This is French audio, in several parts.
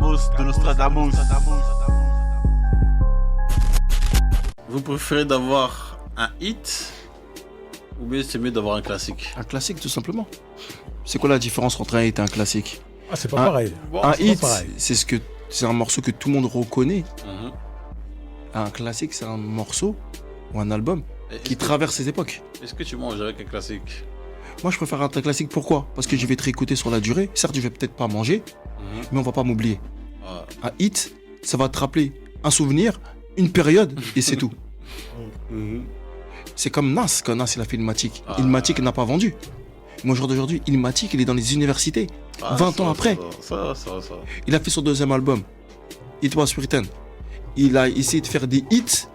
de Nostradamus. Vous préférez d'avoir un hit ou bien c'est mieux d'avoir un classique? Un classique, tout simplement. C'est quoi la différence entre un hit et un classique? Ah, c'est pas pareil. Bon, Un c'est hit, pas pareil. c'est un morceau que tout le monde reconnaît. Mhm. Un classique, c'est un morceau ou un album Et qui traverse ses époques. Est-ce que tu manges avec un classique? Moi, je préfère un classique. Pourquoi? Parce que je vais te réécouter sur la durée. Certes, je vais peut-être pas manger, Mhm. mais on va pas m'oublier. Ouais. Un hit, ça va te rappeler un souvenir, une période, et c'est tout. Mhm. C'est comme Nas, quand Nas il a fait Illmatic. Ah. Illmatic n'a pas vendu. Mais au jour d'aujourd'hui, Illmatic, il est dans les universités. Ah, 20 ça, ans après. Ça. Il a fait son deuxième album, It Was Written. Il a essayé de faire des hits.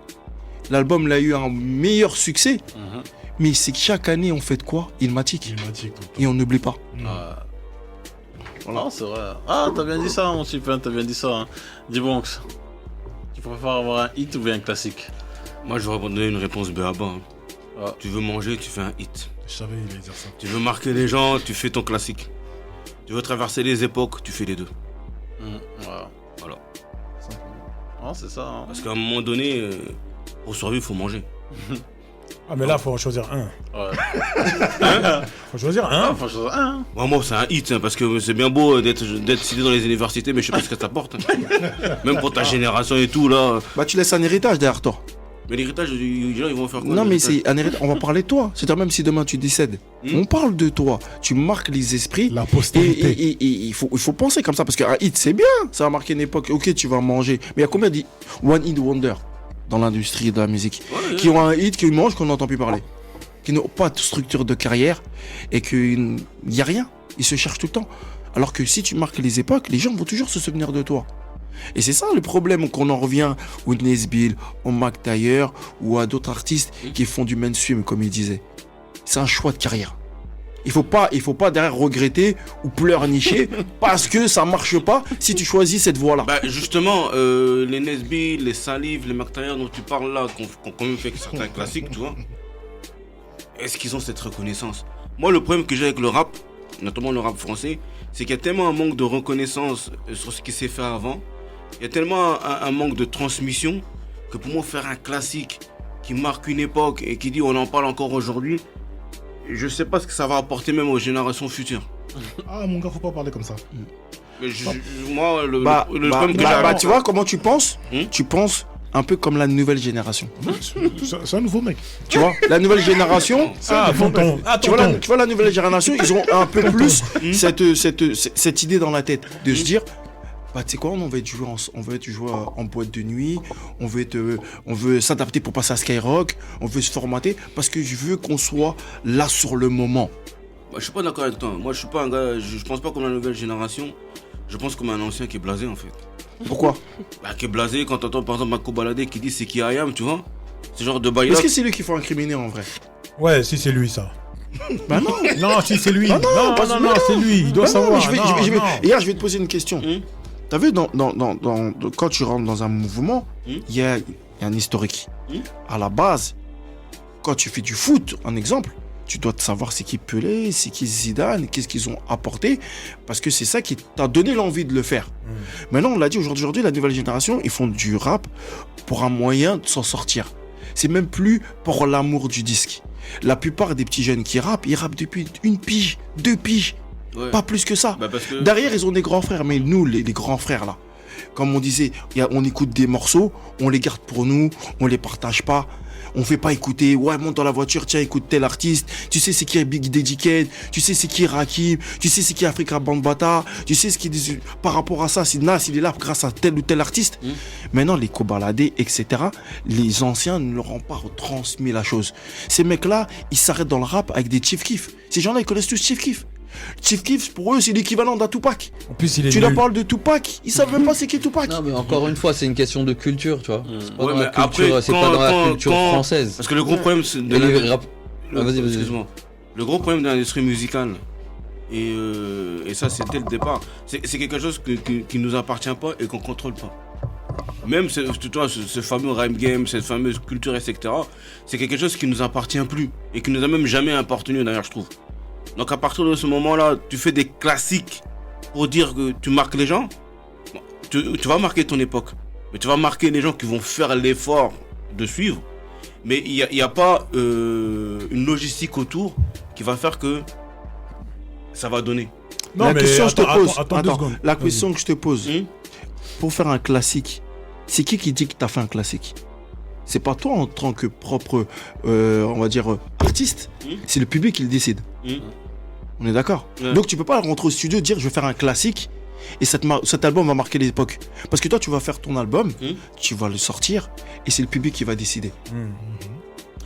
L'album il a eu un meilleur succès. Mhm. Mais c'est que chaque année, on fait de quoi? Illmatic. Climatique, tout le Et on n'oublie pas. temps. Ah. Voilà. Ah, c'est vrai. Ah, t'as bien dit ça, mon super, t'as bien dit ça. Hein. Dis-Bonx, tu préfères avoir un hit ou bien un classique? Moi, je vais donner une réponse béaba. Hein. Ah. Tu veux manger, tu fais un hit. Je savais qu'il allait dire ça. Tu veux marquer les gens, tu fais ton classique. Tu veux traverser les époques, tu fais les deux. Mhm. Ouais. Voilà. Ah, c'est ça. Hein. Parce qu'à un moment donné, pour survivre, il faut manger. Ah, mais là, faut en choisir un. Ouais. Faut choisir Ah, un. faut choisir un. Moi, c'est un hit, hein, parce que c'est bien beau d'être cité dans les universités, mais je sais pas ce que ça porte. Hein. Même pour ta génération et tout, là. Bah, tu laisses un héritage derrière toi. Mais l'héritage, les gens, ils vont faire quoi? Non, mais l'héritage c'est un héritage. On va parler de toi. C'est-à-dire, même si demain tu décèdes, on parle de toi. Tu marques les esprits. La Et postérité. il faut penser comme ça. Parce qu'un hit, c'est bien. Ça va marquer une époque. Ok, tu vas manger. Mais il y a combien de One Hit Wonder dans l'industrie de la musique Ouais, qui ont un hit, qui mangent, qu'on n'entend plus parler, qui n'ont pas de structure de carrière et qu'il n'y a rien. Ils se cherchent tout le temps. Alors que si tu marques les époques, les gens vont toujours se souvenir de toi. Et c'est ça le problème, qu'on en revient au Nesbill, au Mac Taylor ou à d'autres artistes qui font du mainstream, comme il disait. C'est un choix de carrière. Il faut pas derrière regretter ou pleurnicher parce que ça marche pas si tu choisis cette voie-là. Bah justement, les Nesbill, les Salive, les McTayer dont tu parles là, qui ont quand même fait certains classiques, tu vois. Est-ce qu'ils ont cette reconnaissance? Moi, le problème que j'ai avec le rap, notamment le rap français, c'est qu'il y a tellement un manque de reconnaissance sur ce qui s'est fait avant. Il y a tellement un manque de transmission que pour moi, faire un classique qui marque une époque et qui dit on en parle encore aujourd'hui, je sais pas ce que ça va apporter même aux générations futures. Ah, mon gars, faut pas parler comme ça. Mais moi, le problème que j'ai tu vois comment tu penses? Hmm? Tu penses un peu comme la nouvelle génération. C'est un nouveau mec. Tu vois, la nouvelle génération. Ah, tonton. Ah, Tu vois, tonton. tu vois, la nouvelle génération, ils ont un peu plus cette idée dans la tête de se dire, bah tu sais quoi, on veut être jouer en boîte de nuit, on veut s'adapter pour passer à Skyrock, on veut se formater parce que je veux qu'on soit là sur le moment. Bah, je suis pas d'accord avec toi. Moi, je suis pas un gars. Je pense pas comme la nouvelle génération. Je pense comme un ancien qui est blasé en fait. Pourquoi? Bah, qui est blasé quand t'entends par exemple Mako Balade qui dit c'est qui I am, tu vois. Ce genre de bail là. Est-ce que c'est lui qu'il faut incriminer en vrai? Ouais, si c'est lui, ça. Bah non. Non, si c'est lui. Ah non, pas non, c'est lui. Il doit Bah non, savoir. mais Non, non. Hier, je vais te poser une question. T'as vu, quand tu rentres dans un mouvement, il y a un historique. À la base, quand tu fais du foot, un exemple, tu dois te savoir c'est qui Pelé, c'est qui Zidane, qu'est-ce qu'ils ont apporté, parce que c'est ça qui t'a donné l'envie de le faire. Maintenant, on l'a dit, aujourd'hui, la nouvelle génération, ils font du rap pour un moyen de s'en sortir. C'est même plus pour l'amour du disque. La plupart des petits jeunes qui rappent, ils rappent depuis 1 pige, 2 piges. Ouais. Pas plus que ça. Bah, parce que... Derrière, ils ont des grands frères, mais nous, les grands frères là, comme on disait, on écoute des morceaux, on les garde pour nous, on les partage pas. On fait pas écouter, ouais, monte dans la voiture, tiens, écoute tel artiste. Tu sais c'est qui est Big Daddy Kane, tu sais c'est qui est Rakim, tu sais c'est qui est Africa Bambaataa, tu sais ce qui est par rapport à ça, si Nas il est là grâce à tel ou tel artiste. Maintenant, les cobaladés, etc., les anciens ne leur ont pas retransmis la chose. Ces mecs-là, ils s'arrêtent dans le rap avec des Chief Keef. Ces gens-là, ils connaissent tous Chief Keef. Chief Keef, pour eux, c'est l'équivalent d'un Tupac. En plus, il est Tu leur nul. parles de Tupac, ils savent même pas c'est qui Tupac. Non, mais encore une fois, c'est une question de culture, tu vois. C'est pas Ouais, dans mais la culture, après, c'est pas dans la culture française. Parce que le gros problème c'est de Et les rap- le- Ah, vas-y. excuse-moi. Le gros problème de l'industrie musicale, et ça c'est dès le départ, c'est quelque chose qui nous appartient pas et qu'on contrôle pas. Même ce fameux rhyme game, cette fameuse culture, etc., c'est quelque chose qui nous appartient plus et qui nous a même jamais appartenu d'ailleurs, je trouve. Donc à partir de ce moment-là, tu fais des classiques pour dire que tu marques les gens. Bon, tu vas marquer ton époque. Mais tu vas marquer les gens qui vont faire l'effort de suivre. Mais il y a pas une logistique autour qui va faire que ça va donner. Non, La mais question que je te pose, attends 2 attends, secondes. la question que je te pose, pour faire un classique, c'est qui dit que t'as fait un classique? C'est pas toi en tant que propre, on va dire, artiste. C'est le public qui le décide. On est d'accord? Ouais. Donc tu peux pas rentrer au studio et dire je vais faire un classique et cet album va marquer l'époque. Parce que toi tu vas faire ton album, tu vas le sortir et c'est le public qui va décider.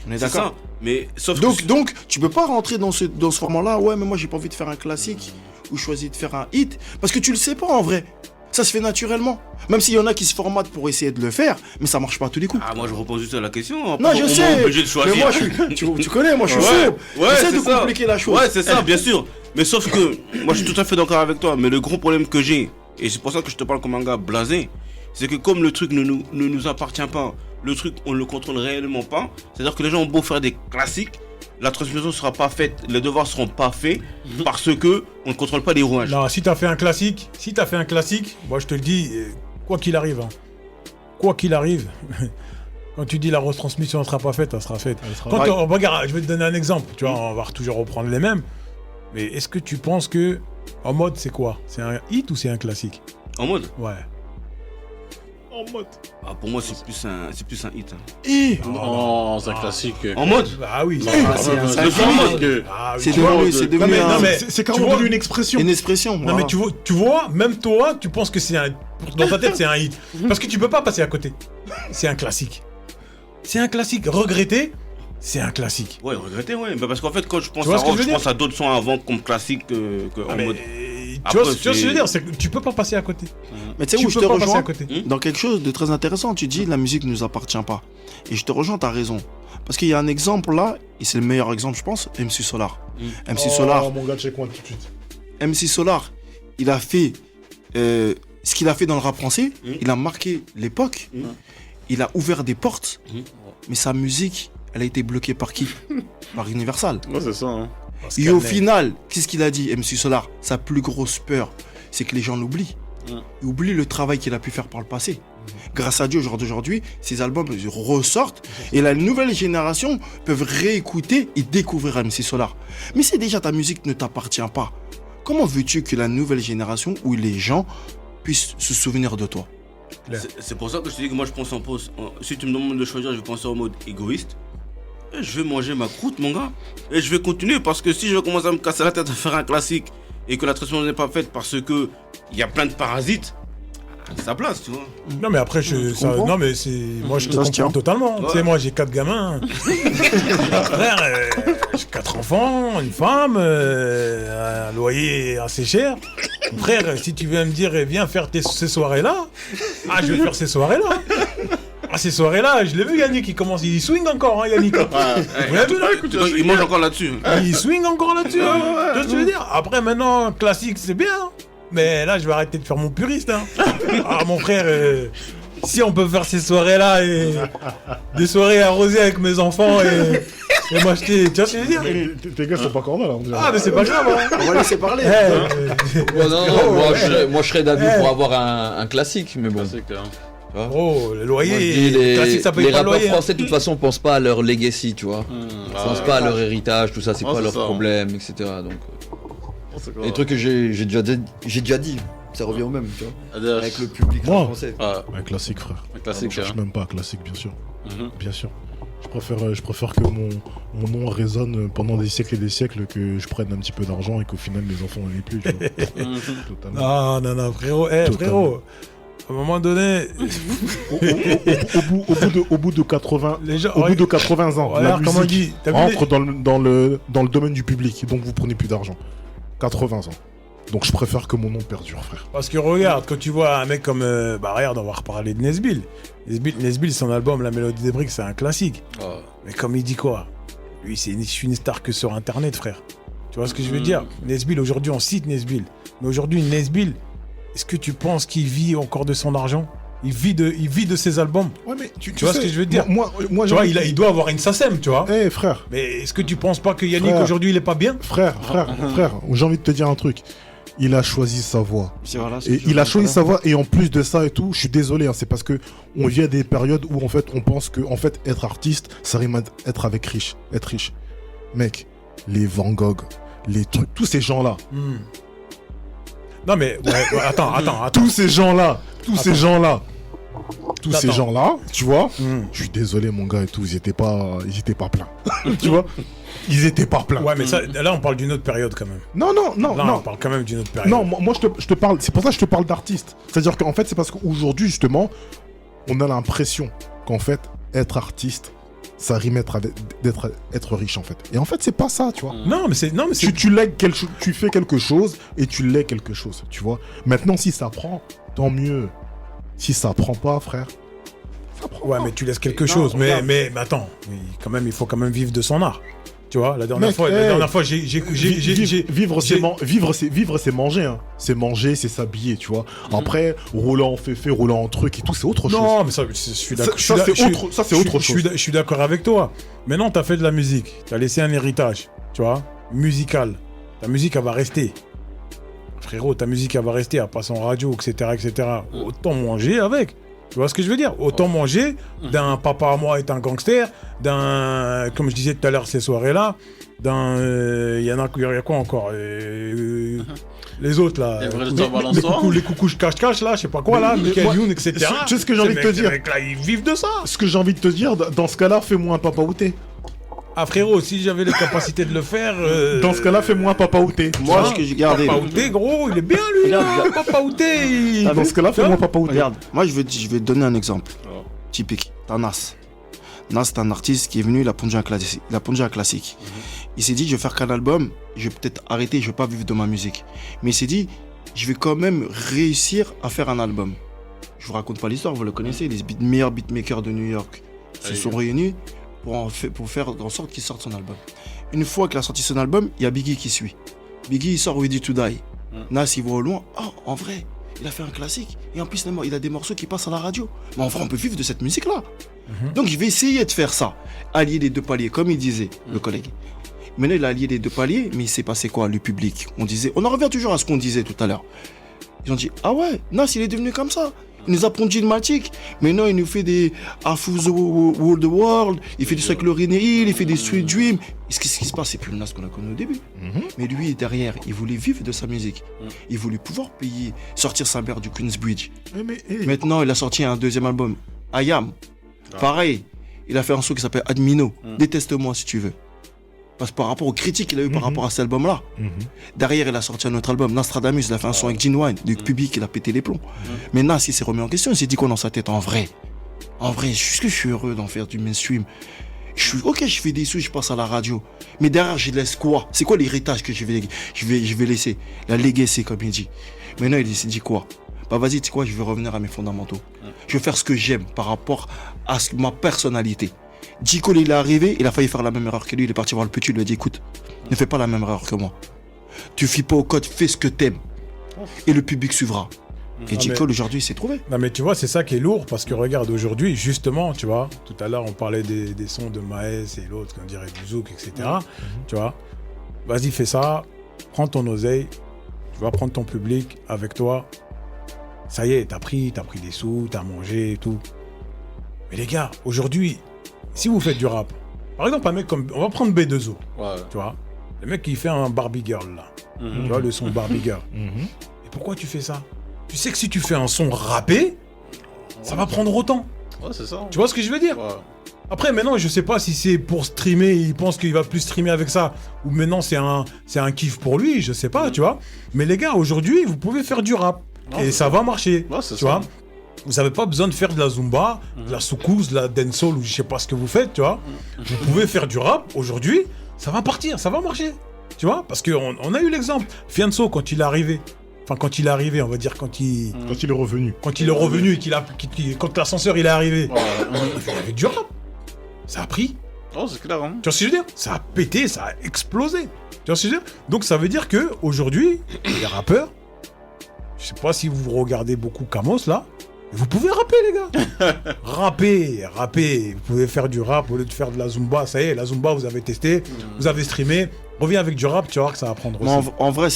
On est C'est d'accord? ça. Mais sauf Donc tu peux pas rentrer dans ce format-là. Ouais, mais moi j'ai pas envie de faire un classique ou choisir de faire un hit parce que tu le sais pas en vrai. Ça se fait naturellement. Même s'il y en a qui se formatent pour essayer de le faire, mais ça marche pas à tous les coups. moi je repose juste à la question. Non, je sais. Obligé de choisir. Mais moi, tu connais, moi, je suis chaud. J'essaie de compliquer la chose. Ouais, c'est ça, bien sûr. Mais sauf que, moi, je suis tout à fait d'accord avec toi. Mais le gros problème que j'ai, et c'est pour ça que je te parle comme un gars blasé, c'est que comme le truc ne nous appartient pas, le truc, on ne le contrôle réellement pas. C'est-à-dire que les gens ont beau faire des classiques, la transmission ne sera pas faite, les devoirs ne seront pas faits parce que on ne contrôle pas les rouages. Non, si t'as fait un classique, moi je te le dis, quoi qu'il arrive, quoi qu'il arrive, quand tu dis la retransmission ne sera pas faite, elle sera faite. Regarde, je vais te donner un exemple, tu vois, on va toujours reprendre les mêmes. Mais est-ce que tu penses que En Mode c'est quoi? C'est un hit ou c'est un classique? En mode? Ouais. En mode. Pour moi c'est plus un hit. Non, c'est un classique. En mode? Ah oui. C'est devenu C'est carrément devenu une expression. une expression. Non mais tu vois, même toi, tu penses que c'est un... Dans ta tête, c'est un hit. Parce que tu peux pas passer à côté. C'est un classique. C'est un classique. Regretter, c'est un classique. Ouais, regretter, ouais. Parce qu'en fait, quand je pense Tu vois à ce que rock, je veux je dire pense à d'autres sons avant comme classique que en Mais, mode. tu vois Après, ce que je veux dire, c'est que tu peux pas passer à côté. Mais tu sais Tu où je peux te pas passer à rejoins côté. dans quelque chose de très intéressant. Tu dis la musique ne nous appartient pas. Et je te rejoins, t'as raison. Parce qu'il y a un exemple là, et c'est le meilleur exemple, je pense, MC Solar. MC Solar, Mon gars, check one tout de suite. MC Solar, il a fait ce qu'il a fait dans le rap français. Il a marqué l'époque. Il a ouvert des portes. Mais sa musique, elle a été bloquée par qui? Par Universal. Ouais, c'est ça. Hein. Et au final, qu'est-ce qu'il a dit, MC Solar? Sa plus grosse peur, c'est que les gens l'oublient. Ils oublient le travail qu'il a pu faire par le passé. Grâce à Dieu, aujourd'hui, ces albums ressortent et la nouvelle génération peuvent réécouter et découvrir MC Solar. Mais si déjà ta musique ne t'appartient pas, comment veux-tu que la nouvelle génération ou les gens puissent se souvenir de toi? C'est pour ça que je te dis que moi je pense en pause. Si tu me demandes de choisir, je vais penser en mode égoïste. Et je vais manger ma croûte, mon gars. Et je vais continuer parce que si je vais commencer à me casser la tête à faire un classique et que la transmission n'est pas faite parce que il y a plein de parasites, à sa place, tu vois. Non mais après comprends non mais c'est moi je te Ça se tient. comprends totalement. Ouais. Tu sais moi j'ai 4 gamins. Frère, j'ai 4 enfants, une femme, un loyer assez cher. Frère, si tu viens me dire viens faire ces soirées là, je vais faire ces soirées là. Ces soirées-là, je l'ai vu Yannick, il commence, il swing encore, hein, Yannick. Vous l'avez vu là? Donc, il mange encore là-dessus. Il swing encore là-dessus. Tu vois ce que je veux dire? Après, maintenant, classique, c'est bien. Mais là, je vais arrêter de faire mon puriste. Hein. Mon frère, si on peut faire ces soirées-là, et des soirées arrosées avec mes enfants et m'acheter. Tu vois ce que je veux dire? Tes gars sont pas encore là, on dirait. Mais c'est pas grave. Hein. On va laisser parler. Non, moi je serais d'avis pour avoir un classique, mais bon. Classique, hein. Oh, le Moi, je dis, loyer, les classique, ça paye pas le rappeurs loyer. français, de toute façon, pensent pas à leur legacy, tu vois. Ils pensent pas à leur héritage, tout ça, c'est Ouais, pas c'est leur ça. problème, etc. Donc, C'est quoi? les trucs que j'ai déjà dit, ça revient au même, tu vois. ADH. Avec le public Moi. français. Un classique, frère. Un Je classique, cherche hein. même pas un classique, bien sûr. Mhm. Bien sûr. Je préfère que mon nom résonne pendant des siècles et des siècles, que je prenne un petit peu d'argent et qu'au final mes enfants n'en aient plus. Tu vois. Totalement. Non, frérot. Totalement. Frérot. À un moment donné, Au bout de 80, les gens. au bout de 80 ans, la Regarde comment il musique dit. T'as vu rentre dans le domaine du public, donc vous prenez plus d'argent. 80 ans. Donc je préfère que mon nom perdure, frère. Parce que regarde, quand tu vois un mec comme... regarde, on va reparler de Nesbill. Nesbill, son album La Mélodie des Briques, c'est un classique. Mais comme il dit quoi? Lui, je suis une star que sur Internet, frère. Tu vois ce que je veux dire? Nesbill, aujourd'hui, on cite Nesbill. Mais aujourd'hui, Nesbill, est-ce que tu penses qu'il vit encore de son argent? Il vit de ses albums. Ouais, mais tu vois ce que je veux dire? Moi, Tu vois, il doit avoir une SACEM, tu vois. Eh, frère, Mais est-ce que tu penses pas que Yannick, Frère. aujourd'hui, il est pas bien? frère, j'ai envie de te dire un truc. il a choisi sa voie. Voilà, Et il a choisi sa voie, et en plus de ça et tout, je suis désolé, hein, c'est parce que on vit à des périodes où en fait on pense que en fait être artiste, ça rime à être avec riche, être riche. Mec, les Van Gogh, les trucs, tous ces gens-là. Non mais attends. Tous ces gens-là, ces gens-là, Attends. tu vois, je suis désolé mon gars et tout, ils étaient pas pleins. Tu vois, ils étaient pas pleins. Ouais mais ça, là on parle d'une autre période quand même. Non, On parle quand même d'une autre période. Non, moi je te parle, c'est pour ça que je te parle d'artiste. C'est-à-dire qu'en fait, c'est parce qu'aujourd'hui, justement, on a l'impression qu'en fait, être artiste, ça rime être riche, en fait. Et en fait, c'est pas ça, tu vois. Non, mais c'est. Tu fais quelque chose et tu lègues quelque chose, tu vois. Maintenant, si ça prend, tant mieux. Si ça prend pas, frère, ça prend Ouais, pas. mais tu laisses quelque chose. Mais attends, quand même, il faut quand même vivre de son art. Tu vois, la dernière fois, Vivre, c'est manger, hein. C'est manger, c'est s'habiller, tu vois. Après, rouler en féfé, rouler en truc et tout, c'est autre chose. Non, mais ça, je suis d'accord. Ça, c'est autre chose. Je suis d'accord avec toi. Maintenant, t'as fait de la musique. T'as laissé un héritage, tu vois, musical. Ta musique, elle va rester. Frérot, ta musique, elle va rester. Elle passe en radio, etc., etc. Autant manger avec. Tu vois ce que je veux dire? Autant manger d'un papa à moi est un gangster, d'un, comme je disais tout à l'heure ces soirées-là, d'un, il y a quoi encore? Les autres là, les coucous cache-cache là, je sais pas quoi là, Michael Youn, etc. Tu sais ce que j'ai envie de te dire? Ces mecs là, ils vivent de ça. Ce que j'ai envie de te dire, dans ce cas-là, fais-moi un papa outé. Ah frérot, si j'avais les capacités de le faire... Dans ce cas-là, fais-moi un papa outé. Moi, ce que j'ai gardé. Papa outé, gros, il est bien lui, là, Papa outé. Dans ce cas-là, fais-moi papa outé. Regarde, moi je vais te donner un exemple typique. T'as Nas. Nas, c'est un artiste qui est venu, il a pondu un classique. Il s'est dit, je vais faire qu'un album, je vais peut-être arrêter, je vais pas vivre de ma musique. Mais il s'est dit, je vais quand même réussir à faire un album. Je vous raconte pas l'histoire, vous le connaissez, les meilleurs beatmakers de New York se sont réunis pour faire en sorte qu'il sorte son album. Une fois qu'il a sorti son album, il y a Biggie qui suit. Biggie, il sort Ready to Die. Nas, il voit au loin, en vrai, il a fait un classique. Et en plus, il a des morceaux qui passent à la radio. Mais en vrai, on peut vivre de cette musique-là. Donc, je vais essayer de faire ça. Allier les deux paliers, comme il disait, le collègue. Maintenant, il a allié les deux paliers, mais il s'est passé quoi, le public? On en revient toujours à ce qu'on disait tout à l'heure. Ils ont dit, ah ouais, Nas, il est devenu comme ça. Il nous a pondu le Matic. Maintenant, il nous fait des Afuse the World. Il fait des trucs avec le René Hill. Il fait des Sweet Dream. Ce qui se passe, c'est plus le Nas qu'on a connu au début. Mais lui, derrière, il voulait vivre de sa musique. Il voulait pouvoir payer, sortir sa mère du Queensbridge. Maintenant, il a sorti un deuxième album, I Am. Pareil, il a fait un son qui s'appelle Admino. Déteste-moi si tu veux. Parce que par rapport aux critiques qu'il a eu par rapport à cet album-là. Derrière, il a sorti un autre album, Nostradamus, il a fait un son avec Gene Wine, du public, il a pété les plombs. Mais Nas, il s'est remis en question, il s'est dit quoi dans sa tête? En vrai, est-ce que je suis heureux d'en faire du mainstream? Ok, je fais des sous, je passe à la radio. Mais derrière, je laisse quoi? C'est quoi l'héritage que je vais laisser? La legacy, comme il dit. Maintenant, il s'est dit quoi? Bah vas-y, tu sais quoi, je vais revenir à mes fondamentaux. Je vais faire ce que j'aime par rapport à ma personnalité. J. Cole, il est arrivé, il a failli faire la même erreur que lui, il est parti voir le petit, il lui a dit écoute, ne fais pas la même erreur que moi. Tu fies pas au code, fais ce que t'aimes. Et le public suivra. Et J. Cole, aujourd'hui, il s'est trouvé. Non mais tu vois, c'est ça qui est lourd, parce que regarde, aujourd'hui, justement, tu vois, tout à l'heure, on parlait des sons de Maes et l'autre, on dirait du Zouk, etc. Tu vois, vas-y, fais ça, prends ton oseille, tu vas prendre ton public avec toi. Ça y est, t'as pris des sous, t'as mangé et tout. Mais les gars, aujourd'hui, si vous faites du rap, par exemple, un mec comme... On va prendre B2O, tu vois. Le mec qui fait un Barbie Girl, là. Tu vois, le son Barbie Girl. Et pourquoi tu fais ça? Tu sais que si tu fais un son rappé, ça va prendre autant. Ouais, c'est ça. Tu vois ce que je veux dire? Après, maintenant, je sais pas si c'est pour streamer, il pense qu'il va plus streamer avec ça, ou maintenant c'est un kiff pour lui, je sais pas, tu vois. Mais les gars, aujourd'hui, vous pouvez faire du rap. Et ça va marcher, tu vois. Vous n'avez pas besoin de faire de la zumba, de la soukous, de la dancehall ou je sais pas ce que vous faites, tu vois. Vous pouvez faire du rap aujourd'hui, ça va partir, ça va marcher, tu vois. Parce qu'on a eu l'exemple. Fianso, quand il est arrivé, on va dire quand il est revenu. Quand il est revenu et quand l'ascenseur il est arrivé, il avait du rap. Ça a pris. Oh, c'est clair, hein. Tu vois ce que je veux dire? Ça a pété, ça a explosé. Tu vois ce que je veux dire? Donc ça veut dire que aujourd'hui, les rappeurs, je sais pas si vous regardez beaucoup Kamos là, vous pouvez rapper les gars. rapper. Vous pouvez faire du rap au lieu de faire de la zumba. Ça y est, la zumba vous avez testé, vous avez streamé. Reviens avec du rap, tu vas voir que ça va prendre aussi. Mais en vrai,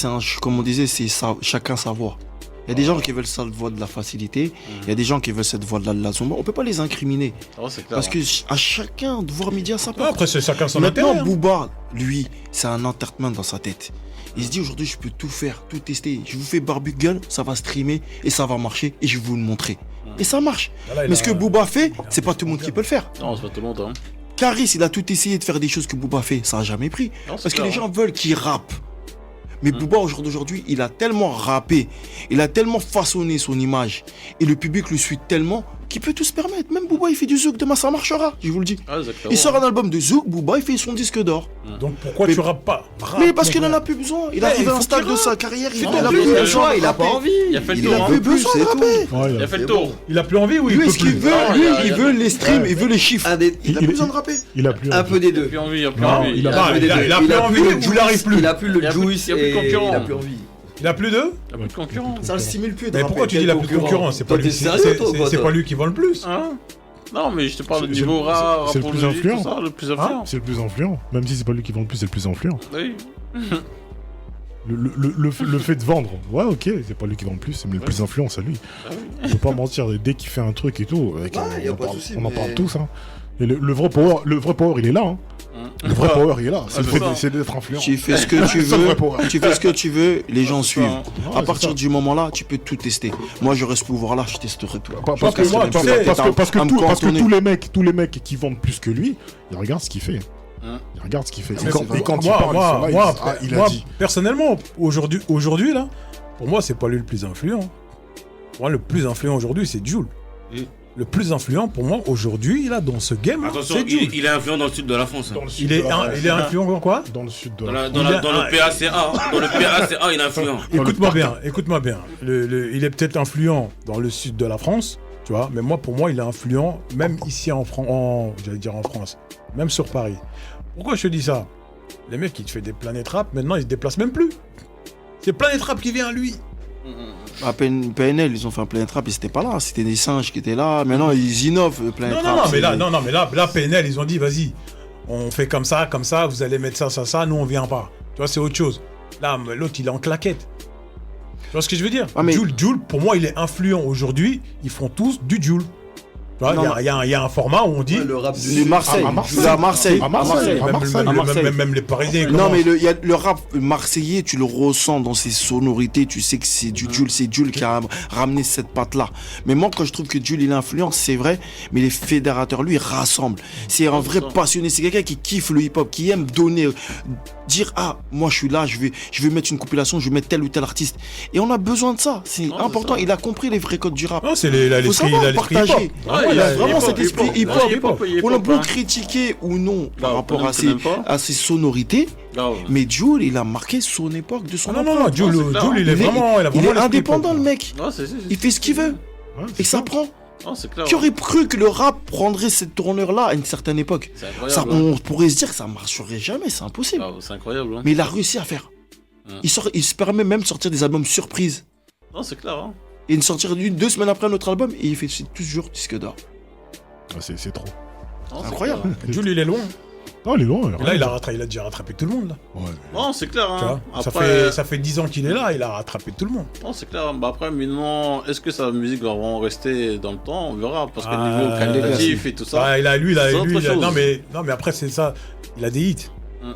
comme on disait, c'est chacun sa voix. Il y a des gens qui veulent cette voix de la facilité, il y a des gens qui veulent cette voix de la zomba. On peut pas les incriminer. C'est clair. Parce que à chacun de voir midi à sa part. Après, c'est chacun son Maintenant, intérêt. Booba, lui, c'est un entertainment dans sa tête. Il se dit aujourd'hui, je peux tout faire, tout tester. Je vous fais barbecue gun, ça va streamer et ça va marcher et je vais vous le montrer. Et ça marche. Voilà, Mais ce que Booba fait, c'est pas tout le monde qui peut le faire. Non, c'est pas tout le monde. Hein. Caris, il a tout essayé de faire des choses que Booba fait, ça a jamais pris. Non, c'est Parce que clair, les gens veulent qu'il rappe. Mais Booba, aujourd'hui, il a tellement rappé, il a tellement façonné son image, et le public le suit tellement qu'il peut tout se permettre. Même Booba, il fait du zouk, demain ça marchera, je vous le dis. Ah, exactement. Il sort un album de zouk, Booba, il fait son disque d'or. Donc pourquoi Mais- tu rappes pas? Rappe, Mais parce mon qu'il en frère. a plus besoin. Il Mais arrive il à un faut stade qu'il de rappe. sa carrière, il Il en a a plus plus le besoin. il a pas envie. Il a fait le Il tour. a Hein. plus besoin de rapper. Ouais, Il a fait le tour. Il a plus envie ou il Lui, peut ce qu'il plus veut, Non, lui, il a- il veut les streams, il veut les chiffres. Un des- Il a plus besoin de rapper. Il a plus Un peu des Il a deux. plus envie, il a plus Non, envie. il a- Non, il a plus envie, le ou il arrive plus. Il a plus le Il y a plus- juice il y a plus de et concurrent. il a plus envie. Il a plus de? Il a plus de concurrent. Ça le stimule plus de Mais rapper. pourquoi tu dis il a plus de concurrent? C'est pas Toi, lui. t'es sérieux, toi, ou quoi, C'est toi pas lui qui vend le plus. Hein? Non, mais je te parle C'est- du niveau rare, c'est le plus influent. tout ça, le plus influent. C'est le plus influent. Même si c'est pas lui qui vend le plus, c'est le plus influent. Oui. Le fait de vendre, ouais, ok, c'est pas lui qui vend le plus, mais le plus influent, c'est lui. On peut pas mentir, dès qu'il fait un truc et tout, y a pas de souci, on en mais- parle tous. Hein. Et le vrai power, il est là. Hein. Le vrai power, il est là. C'est Ah, c'est ça. c'est d'être influent. Tu fais ce que tu C'est le vrai veux, power. tu fais ce que tu veux, les gens c'est suivent. ça, hein. À c'est partir ça. du moment-là, tu peux tout tester. Moi, j'aurais ce pouvoir-là, je testerai tout. Parce que moi, tu sais, parce que à me tous cantonner. les mecs qui vendent plus que lui, ils regardent ce qu'il fait. Hein. Ils regardent ce qu'il fait. Mais Et quand il moi, parle, moi, ils sont là, moi, il moi, a dit. personnellement, aujourd'hui là, pour moi, c'est pas lui le plus influent. Pour moi, le plus influent aujourd'hui, c'est Jul. Oui. Le plus influent pour moi aujourd'hui, là, dans ce game, Attention, c'est Jul. il est influent dans le sud de la France. hein. Il est influent dans quoi? Dans le sud de Dans, la la- dans, Il la- est dans un- le PACA, dans le PACA, il est influent. Écoute-moi bien. Il est peut-être influent dans le sud de la France, tu vois, mais moi, pour moi, il est influent même ici j'allais dire en France, même sur Paris. Pourquoi je te dis ça? Les mecs, ils te font des planètes rap, maintenant, ils se déplacent même plus. C'est Planète Rap qui vient à lui. À PNL, ils ont fait un Planet Rap, ils étaient pas là. C'était des singes qui étaient là. Maintenant, ils innovent, Planet Rap. Non, mais c'est- là, PNL, ils ont dit, vas-y, on fait comme ça, vous allez mettre ça, nous, on vient pas. Tu vois, c'est autre chose. Là, l'autre, il est en claquette. Tu vois ce que je veux dire? Ah, mais- Jul, pour moi, il est influent aujourd'hui. Ils font tous du Jul. Tu vois, Non, il y a un format où on dit... Ouais, le rap De Marseille. À Marseille. À Marseille. À Marseille. Même les Parisiens. Non, comment- mais il y a le rap marseillais, tu le ressens dans ses sonorités, tu sais que c'est du Jules, c'est Jules qui a ramené cette patte-là. Mais moi, quand je trouve que Jules, il influence, c'est vrai, mais les fédérateurs, lui, il rassemble. C'est un vrai passionné, c'est quelqu'un qui kiffe le hip-hop, qui aime donner, dire, ah, moi, je suis là, je vais mettre une compilation, je vais mettre tel ou tel artiste. Et on a besoin de ça, c'est c'est important, ça. il a compris les vrais codes du rap. Non, c'est Faut l'esprit savoir hip-hop. partager. Ouais, il a il y a vraiment hip-hop, cet esprit hip-hop. hip-hop. Ouais, hip-hop, On a beau hein. critiquer ou non par Non, rapport on à aime, on aime pas. à ses sonorités, Grave. mais Jules, il a marqué son époque de son Non, empreinte. Jul, c'est clair. il est vraiment... il est l'esprit indépendant, hip-hop. le mec. Ouais, Il fait ce qu'il veut et ça prend. Non, c'est clair. Qui aurait cru que le rap prendrait cette tournure-là à une certaine époque? C'est Ça, incroyable. hein. on pourrait se dire que ça marcherait jamais, c'est impossible. Ah, c'est incroyable. Hein. Mais il a réussi à faire. Hein. Il se permet même de sortir des albums surprises. Non, c'est clair. Hein. Et de sortir 2 semaines après un autre album et il fait toujours disque d'or. C'est trop. Non, c'est Incroyable. clair, hein. Jul, il est loin. Oh, il est loin. Là, il a déjà rattrapé tout le monde. Là. Ouais. Non, c'est clair. Tu Hein. vois Après, ça fait 10 ans qu'il est là, il a rattrapé tout le monde. non, c'est clair. Bah après, maintenant, est-ce que sa musique va vraiment rester dans le temps? On verra. Parce que niveau qualitatif et tout ça. Ah, lui, c'est autre chose. non mais après c'est ça, il a des hits. Mm.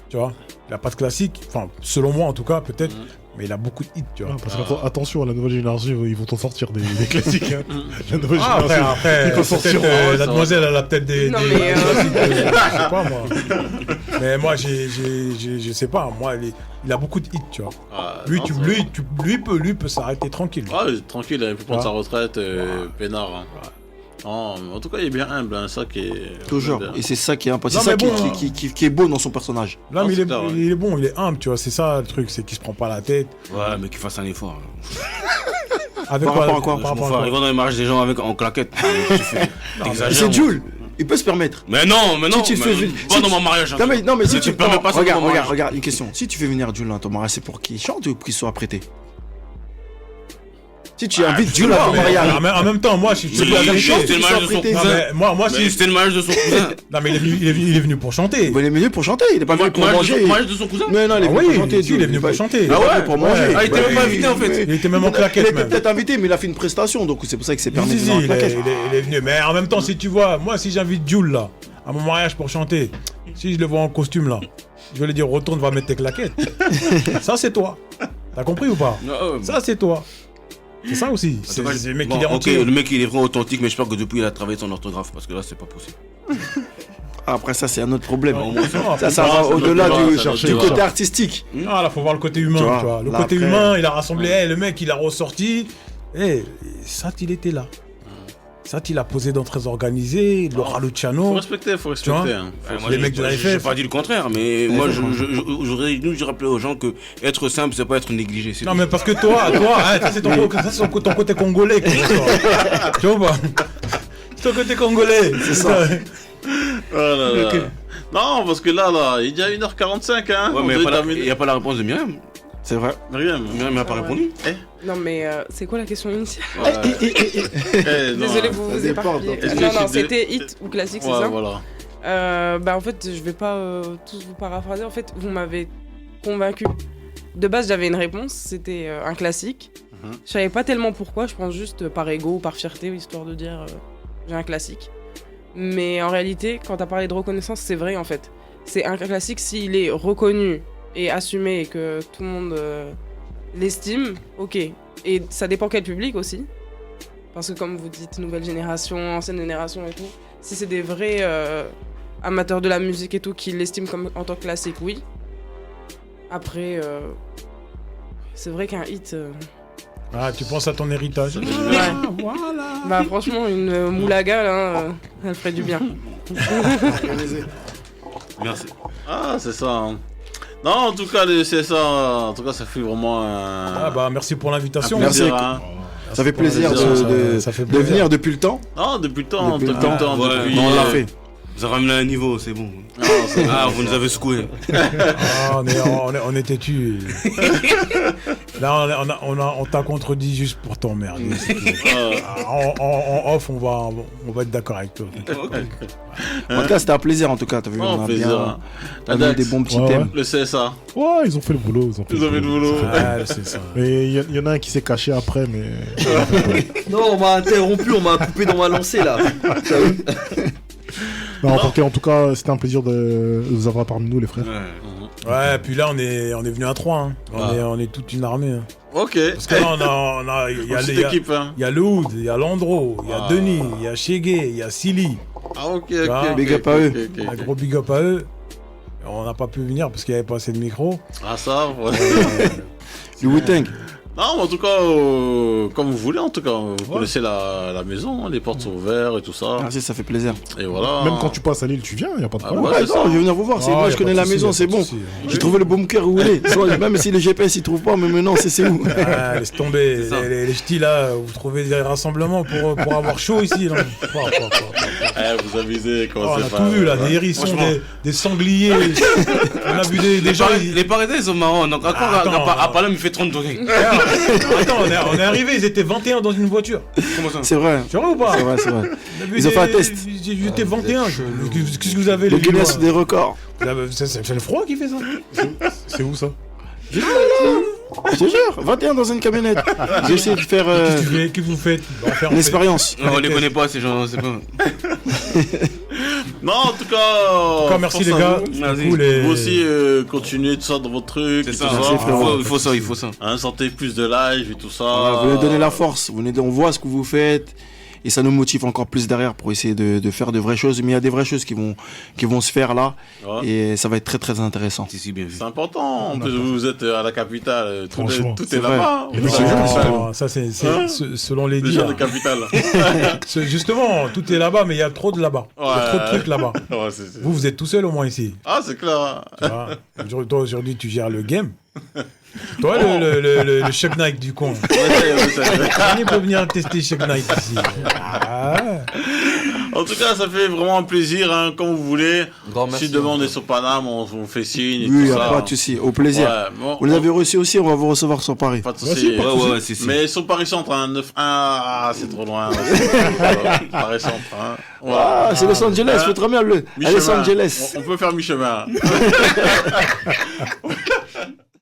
Tu vois, il a pas de classique, enfin selon moi en tout cas peut-être, Mm. mais il a beaucoup de hits, tu vois. Ah, parce que attention, la nouvelle génération, ils vont t'en sortir des classiques. Hein. La nouvelle Ah, génération. après, ils t'en sortiront. peut-être, ouais, la ça demoiselle, elle a peut-être des Non, des mais, classiques, je sais pas moi. Mais moi je sais pas, moi il a beaucoup de hits, tu vois. Ah, Lui, non, c'est- lui peut s'arrêter tranquille. Ah, tranquille, il peut prendre Ah. sa retraite, peinard. Hein. Non, mais en tout cas, il est bien humble, hein, ça qui est. Toujours. bien. Et c'est ça qui est impossible. Non, C'est ça mais bon, qui est beau dans son personnage. Là, Non, mais c'est clair, ouais. il est bon, il est humble, tu vois, c'est ça le truc, c'est qu'il se prend pas la tête. Ouais, mais qu'il fasse un effort. Avec Par rapport à quoi Je Par m'en rapport fous, à arrivant dans les mariages des gens en claquette. T'exagères, C'est moi. Jules. Il peut se permettre. Mais non, Si tu fais venir- pas si dans tu- mon mariage. Non mais si Ne tu te permets pas ça dans regarde, mon mariage. regarde, une question. Si tu fais venir Jules dans ton mariage, c'est pour qu'il chante ou pour qu'il soit apprêté? Si tu invites Jules à ton mariage. En même temps, moi, si tu veux la vérité. C'était le mariage de son prêter. Non, cousin. mais moi, Mais si. c'était le mariage de son cousin. Non, mais il est venu pour chanter. Il est venu pour chanter, il est pas venu pour manger. Mariage de son cousin. Mais non, il est Ah venu oui, pour chanter. si, il est venu pour chanter. Ah ouais, pour Ouais. manger. Ah, il était même pas invité, en fait. Il était même en Il claquette, était même. peut-être invité, mais il a fait une prestation, donc c'est pour ça qu'il s'est permis Si, de si, venir en il est, claquette. il est venu. Mais en même temps, si tu vois, moi, si j'invite Jules là, à mon mariage pour chanter, si je le vois en costume là, je vais lui dire retourne, va mettre tes claquettes. Ça, c'est toi. T'as compris ou pas? Ça, c'est toi. C'est ça aussi. C'est le mec qui est Ok, entier. le mec il est vraiment authentique, mais j'espère que depuis il a travaillé son orthographe parce que là c'est pas possible. Après, ça, c'est un autre problème. Non, Ça va c'est au-delà notre du débat, c'est du notre côté débat. artistique. Ah, là, faut voir le côté humain, Tu tu vois, vois. Le là, côté après- humain, il a rassemblé, le mec, il a ressorti. Ça, il était là. Ça, il a posé dans Très Organisé, Laura Faut Luciano. respecter, faut Tu vois respecter. Hein. Les mecs de la J'ai FF. pas dit le contraire, mais moi je rappelais aux gens que être simple c'est pas être négligé. c'est Non, tout. mais parce que toi, ça, c'est ton côté congolais. qui ressort. Tu vois pas? C'est ton côté congolais. C'est ça. Oh là là. Non, parce que là, il y a 1h45, hein. Ouais, on mais devait il terminer. n'y a pas la réponse de Myriam. C'est vrai. Myriam. Myriam n'a pas Ouais. répondu. Non, mais c'est quoi la question initiale? Eh, non. Désolé, vous vous dépend, éparpillez. Est-ce que Non, tu non, dis- c'était hit ou classique, c'est Ouais, ça? voilà. Bah, en fait, je vais pas tous vous paraphraser. En fait, vous m'avez convaincu. De base, j'avais une réponse, c'était un classique. Mhm. Je savais pas tellement pourquoi, je pense juste par ego ou par fierté, histoire de dire j'ai un classique. Mais en réalité, quand t'as parlé de reconnaissance, c'est vrai en fait. C'est un classique s'il est reconnu et assumé et que tout le monde l'estime, ok. Et ça dépend quel public aussi. Parce que comme vous dites, nouvelle génération, ancienne génération et tout, si c'est des vrais amateurs de la musique et tout qui l'estiment comme en tant que classique, oui. Après, c'est vrai qu'un hit... Ah, tu penses à ton héritage. Ouais. Bah franchement, une moulaga, là, elle ferait du bien. Merci. Ah, c'est ça. Hein. Non, en tout cas, c'est ça. En tout cas, ça fait vraiment un. Ah bah merci pour l'invitation. un Merci. plaisir, hein. Ça fait plaisir plaisir, ça fait de plaisir. venir depuis le temps. Non, depuis le temps, Depuis le depuis le temps, temps. depuis. On l'a fait. Vous avez ramené un niveau, c'est bon. Ah, c'est Ah, bon, vous nous avez secoué. Ah, on est têtu. Là, on t'a contredit juste pour t'emmerder. c'est tout. Ah, En off, on va être d'accord avec toi. En tout cas, c'était un plaisir. En tout cas, t'as vu, Oh, on a plaisir. bien on a mis Adax. des bons petits Ouais, thèmes. le CSA. Ouais, ils ont fait le boulot. Ils ont fait Ils ont fait le boulot. Ah, c'est ça. Mais il y en a un qui s'est caché après, mais. Non, on m'a interrompu, on m'a coupé dans ma lancée là. Non, en tout cas, c'était un plaisir de vous avoir parmi nous, les frères. Ouais, puis là, on est venu à 3. Hein. On est toute une armée. Hein. Ok. Parce que là, il y a Petite les- équipe, hein. il y a le Hood, il y a Landro, il y a Ah. Denis, il y a Chegué, il y a Silly. Ah, ok, Ah, ok. big ok, up à eux. ok, ok, Un ok. gros big up à eux. On n'a pas pu venir parce qu'il n'y avait pas assez de micro. Ah, ça, ouais. Du Wu-Tang. Non, mais en tout cas, comme vous voulez, en tout cas, vous connaissez la maison, hein, les portes sont ouvertes et tout ça. Merci, ça fait plaisir. Et voilà. Même quand tu passes à Lille, tu viens, il n'y a pas de Ah problème. ouais, Ouais, c'est non, ça. je vais venir vous voir. Ah, Moi, y a je pas connais de la souci, maison, y a c'est pas de bon. souci. J'ai trouvé le bunker où il est. Même si le GPS il trouve pas, mais maintenant c'est où. Ah, laisse tomber. ça. Les ch'tis là, vous trouvez des rassemblements pour avoir chaud ici. Là. Vous avisez Oh, comment on c'est a pas. tout vu là, des hérissons, Franchement. des sangliers. On a vu des gens. Les Parisiens ils sont marrants. Donc Attends. à Palam il fait 30 degrés. Attends, on est arrivé, ils étaient 21 dans une voiture. Comment ça? C'est vrai. Tu vois ou pas? C'est vrai, c'est vrai. On a vu Ils ont fait un test. Ils étaient 21. Qu'est-ce que vous avez Le les Guinness Lillois des records. C'est le froid qui fait ça. C'est où ça? Je te jure, 21 dans une camionnette. J'ai essayé de faire Qu'est-ce que vous faites? On fait- une expérience. Non, on les connaît pas ces gens, c'est pas. Non, en tout cas. Encore merci force les à gars. vous. C'était cool et- Vous aussi, continuez tout ça dans votre truc. C'est et ça, tout Merci, frérot. il faut ça, il faut ça. Hein, sortez plus de live et tout ça. Voilà, vous nous donnez la force. On voit ce que vous faites. Et ça nous motive encore plus derrière pour essayer de faire de vraies choses. Mais il y a des vraies choses qui vont se faire là. Ouais. Et ça va être très très intéressant. Si, bien vu. C'est important. En plus, vous êtes à la capitale. Tout Franchement. est C'est là-bas. vrai. Vous Les êtes gens, à la ils capitale. Ça, c'est Hein selon les Les gens de dires. capitale. Justement, tout est là-bas, mais il y a trop de là-bas. Il y a Ouais. trop de trucs là-bas. Ouais, c'est- Vous êtes tout seul au moins ici. Ah, c'est clair. Tu vois. Toi, aujourd'hui, tu gères le game. Toi, le Chuck Knight du con. Qui peut venir tester Chuck Knight ici? En tout cas, ça fait vraiment un plaisir, hein, quand vous voulez. Grand merci. Si demain on est sur Paname, on vous fait signe et Oui, tout y a ça. pas de souci. Au plaisir. Ouais, bon, Vous l'avez reçu aussi, on va vous recevoir sur Paris. Pas de souci. Ouais, c'est Mais sur Paris Centre, hein, 9-1, c'est trop loin. Paris Centre, hein. Ah, c'est Los Angeles, faut très bien le. À Los Mi-chemin. Angeles. On peut faire mi-chemin.